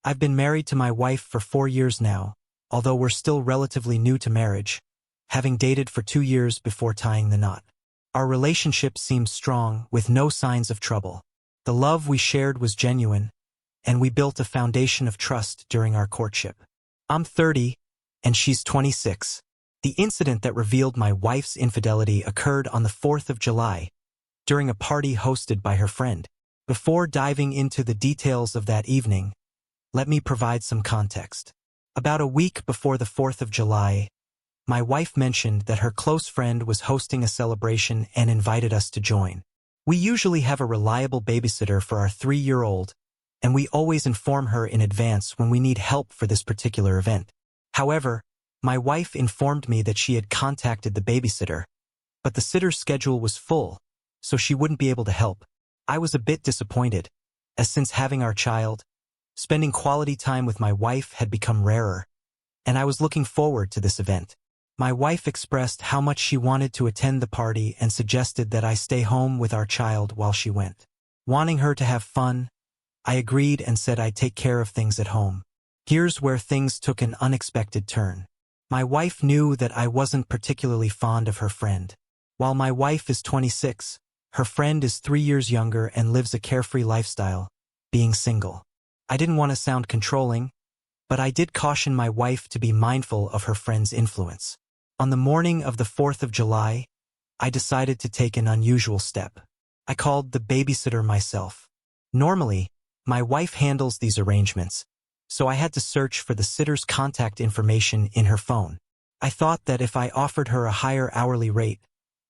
I've been married to my wife for 4 years now, although we're still relatively new to marriage, having dated for 2 years before tying the knot. Our relationship seemed strong, with no signs of trouble. The love we shared was genuine, and we built a foundation of trust during our courtship. I'm 30, and she's 26. The incident that revealed my wife's infidelity occurred on the 4th of July, during a party hosted by her friend. Before diving into the details of that evening, let me provide some context. About a week before the 4th of July, my wife mentioned that her close friend was hosting a celebration and invited us to join. We usually have a reliable babysitter for our 3-year-old, and we always inform her in advance when we need help for this particular event. However, my wife informed me that she had contacted the babysitter, but the sitter's schedule was full, so she wouldn't be able to help. I was a bit disappointed, as since having our child, spending quality time with my wife had become rarer, and I was looking forward to this event. My wife expressed how much she wanted to attend the party and suggested that I stay home with our child while she went. Wanting her to have fun, I agreed and said I'd take care of things at home. Here's where things took an unexpected turn. My wife knew that I wasn't particularly fond of her friend. While my wife is 26, her friend is 3 years younger and lives a carefree lifestyle, being single. I didn't want to sound controlling, but I did caution my wife to be mindful of her friend's influence. On the morning of the 4th of July, I decided to take an unusual step. I called the babysitter myself. Normally, my wife handles these arrangements, so I had to search for the sitter's contact information in her phone. I thought that if I offered her a higher hourly rate,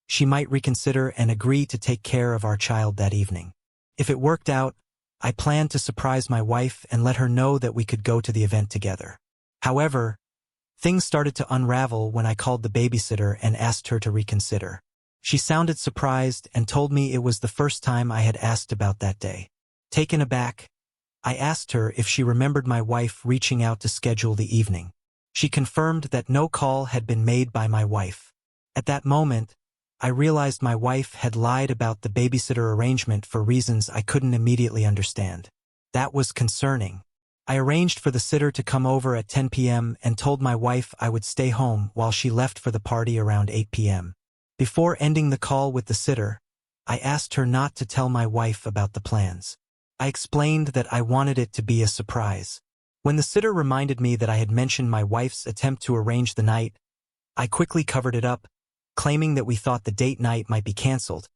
she might reconsider and agree to take care of our child that evening. If it worked out, I planned to surprise my wife and let her know that we could go to the event together. However, things started to unravel when I called the babysitter and asked her to reconsider. She sounded surprised and told me it was the first time I had asked about that day. Taken aback, I asked her if she remembered my wife reaching out to schedule the evening. She confirmed that no call had been made by my wife. At that moment, I realized my wife had lied about the babysitter arrangement for reasons I couldn't immediately understand. That was concerning. I arranged for the sitter to come over at 10 p.m. and told my wife I would stay home while she left for the party around 8 p.m. Before ending the call with the sitter, I asked her not to tell my wife about the plans. I explained that I wanted it to be a surprise. When the sitter reminded me that I had mentioned my wife's attempt to arrange the night, I quickly covered it up, claiming that we thought the date night might be canceled,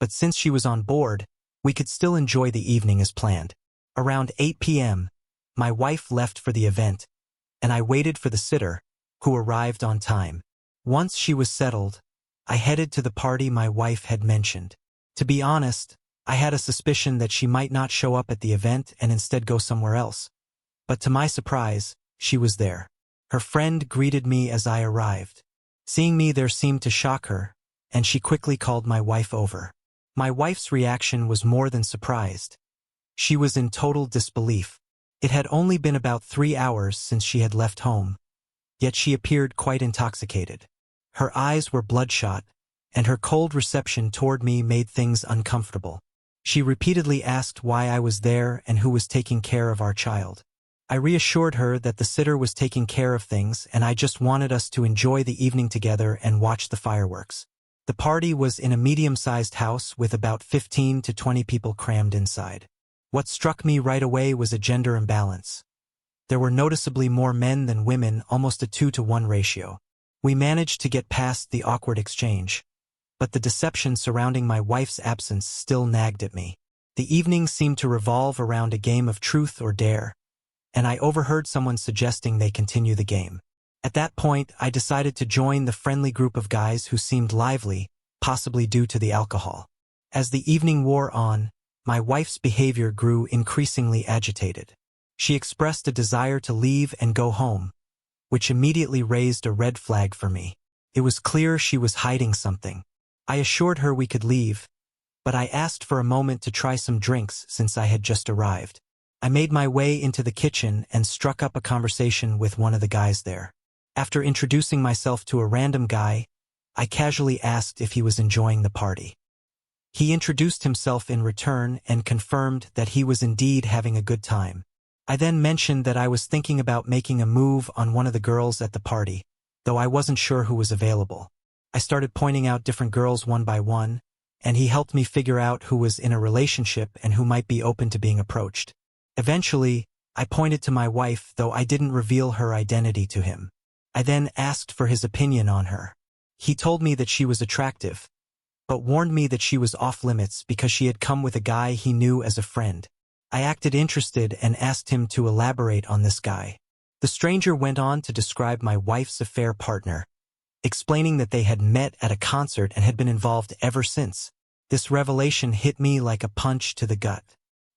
but since she was on board, we could still enjoy the evening as planned. Around 8 p.m., my wife left for the event, and I waited for the sitter, who arrived on time. Once she was settled, I headed to the party my wife had mentioned. To be honest, I had a suspicion that she might not show up at the event and instead go somewhere else. But to my surprise, she was there. Her friend greeted me as I arrived. Seeing me there seemed to shock her, and she quickly called my wife over. My wife's reaction was more than surprised. She was in total disbelief. It had only been about 3 hours since she had left home, yet she appeared quite intoxicated. Her eyes were bloodshot, and her cold reception toward me made things uncomfortable. She repeatedly asked why I was there and who was taking care of our child. I reassured her that the sitter was taking care of things and I just wanted us to enjoy the evening together and watch the fireworks. The party was in a medium-sized house with about 15 to 20 people crammed inside. What struck me right away was a gender imbalance. There were noticeably more men than women, almost a 2-to-1 ratio. We managed to get past the awkward exchange, but the deception surrounding my wife's absence still nagged at me. The evening seemed to revolve around a game of truth or dare, and I overheard someone suggesting they continue the game. At that point, I decided to join the friendly group of guys who seemed lively, possibly due to the alcohol. As the evening wore on, my wife's behavior grew increasingly agitated. She expressed a desire to leave and go home, which immediately raised a red flag for me. It was clear she was hiding something. I assured her we could leave, but I asked for a moment to try some drinks since I had just arrived. I made my way into the kitchen and struck up a conversation with one of the guys there. After introducing myself to a random guy, I casually asked if he was enjoying the party. He introduced himself in return and confirmed that he was indeed having a good time. I then mentioned that I was thinking about making a move on one of the girls at the party, though I wasn't sure who was available. I started pointing out different girls one by one, and he helped me figure out who was in a relationship and who might be open to being approached. Eventually, I pointed to my wife, though I didn't reveal her identity to him. I then asked for his opinion on her. He told me that she was attractive, but warned me that she was off-limits because she had come with a guy he knew as a friend. I acted interested and asked him to elaborate on this guy. The stranger went on to describe my wife's affair partner, explaining that they had met at a concert and had been involved ever since. This revelation hit me like a punch to the gut.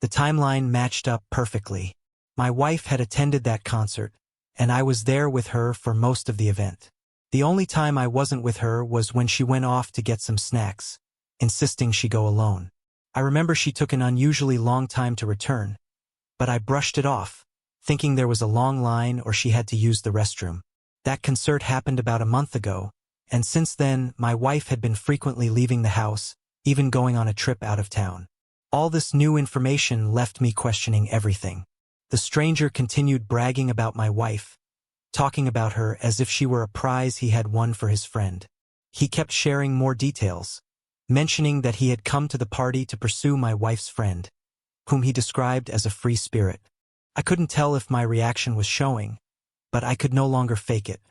The timeline matched up perfectly. My wife had attended that concert, and I was there with her for most of the event. The only time I wasn't with her was when she went off to get some snacks, insisting she go alone. I remember she took an unusually long time to return, but I brushed it off, thinking there was a long line or she had to use the restroom. That concert happened about a month ago, and since then, my wife had been frequently leaving the house, even going on a trip out of town. All this new information left me questioning everything. The stranger continued bragging about my wife, talking about her as if she were a prize he had won for his friend. He kept sharing more details, mentioning that he had come to the party to pursue my wife's friend, whom he described as a free spirit. I couldn't tell if my reaction was showing, but I could no longer fake it.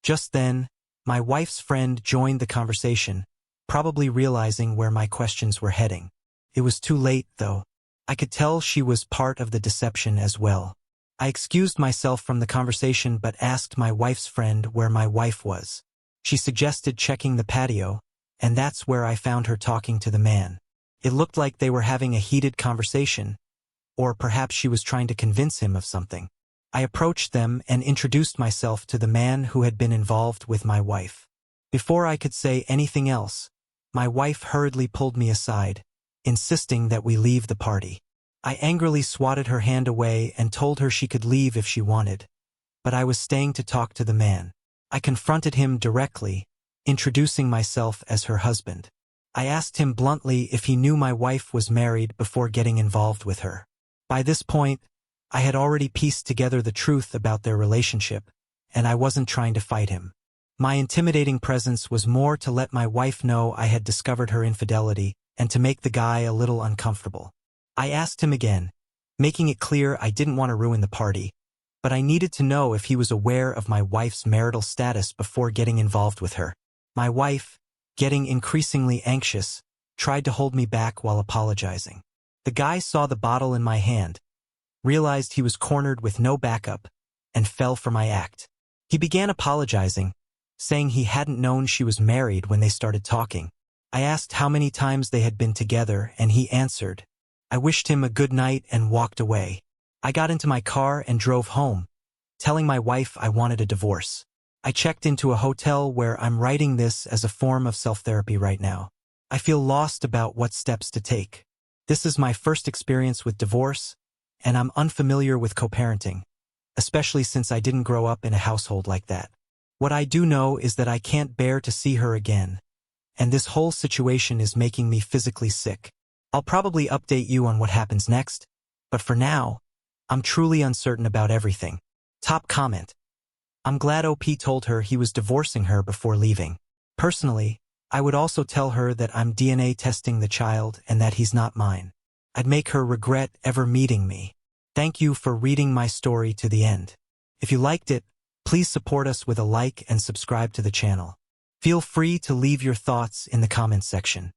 Just then, my wife's friend joined the conversation, probably realizing where my questions were heading. It was too late, though. I could tell she was part of the deception as well. I excused myself from the conversation but asked my wife's friend where my wife was. She suggested checking the patio, and that's where I found her talking to the man. It looked like they were having a heated conversation, or perhaps she was trying to convince him of something. I approached them and introduced myself to the man who had been involved with my wife. Before I could say anything else, my wife hurriedly pulled me aside, insisting that we leave the party. I angrily swatted her hand away and told her she could leave if she wanted, but I was staying to talk to the man. I confronted him directly, introducing myself as her husband. I asked him bluntly if he knew my wife was married before getting involved with her. By this point, I had already pieced together the truth about their relationship, and I wasn't trying to fight him. My intimidating presence was more to let my wife know I had discovered her infidelity and to make the guy a little uncomfortable. I asked him again, making it clear I didn't want to ruin the party, but I needed to know if he was aware of my wife's marital status before getting involved with her. My wife, getting increasingly anxious, tried to hold me back while apologizing. The guy saw the bottle in my hand, realized he was cornered with no backup, and fell for my act. He began apologizing, saying he hadn't known she was married when they started talking. I asked how many times they had been together, and he answered. I wished him a good night and walked away. I got into my car and drove home, telling my wife I wanted a divorce. I checked into a hotel where I'm writing this as a form of self-therapy right now. I feel lost about what steps to take. This is my first experience with divorce, and I'm unfamiliar with co-parenting, especially since I didn't grow up in a household like that. What I do know is that I can't bear to see her again, and this whole situation is making me physically sick. I'll probably update you on what happens next, but for now, I'm truly uncertain about everything. Top comment. I'm glad OP told her he was divorcing her before leaving. Personally, I would also tell her that I'm DNA testing the child and that he's not mine. I'd make her regret ever meeting me. Thank you for reading my story to the end. If you liked it, please support us with a like and subscribe to the channel. Feel free to leave your thoughts in the comments section.